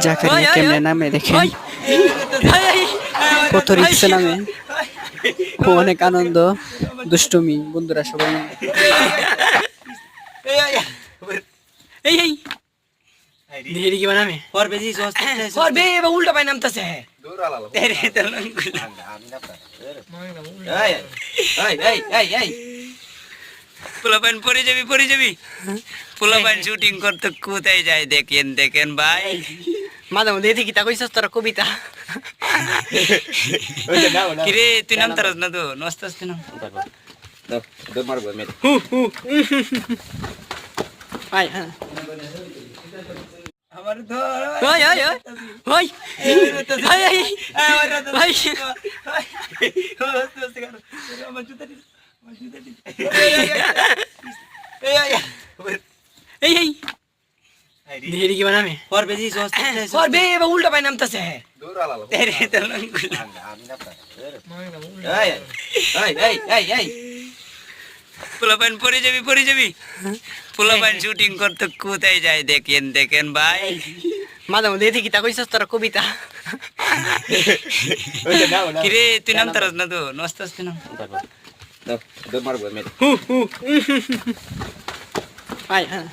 জাকারিয়া কেমনে নামে দেখেন, কত রিক্সে নামে, অনেক আনন্দ দুষ্টুমি বন্ধুরা সবাই মিলে। এই এই দেরি কি বানামে উল্টা পায় নামতাছে পোলাপাইন পরে যাবি পোলাপাইন শুটিং করতে কোথায় যায় দেখেন ভাই মাঝে মধ্যে দেখি তা কইছস তোরা কবিতা কিরে তুই নাম তারস না তো নস্তাস তুই নাম ভাই হ্যাঁ আমার ধর ওই ওই ওই ভাই ভাই আমার জুতা দিস এই এই দেরি কি বানামে উল্টা পায় নামতাছে পোলাপাইন পরে যাবি পোলাপাইন শুটিং করতে কোথায় যায় দেখেন ভাই মাঝে মধ্যে দেখি তা কইছস তোরা কবিতা কিরে তুই নাম তারস না তো নস্তাস তুই নাম ভাই হ্যাঁ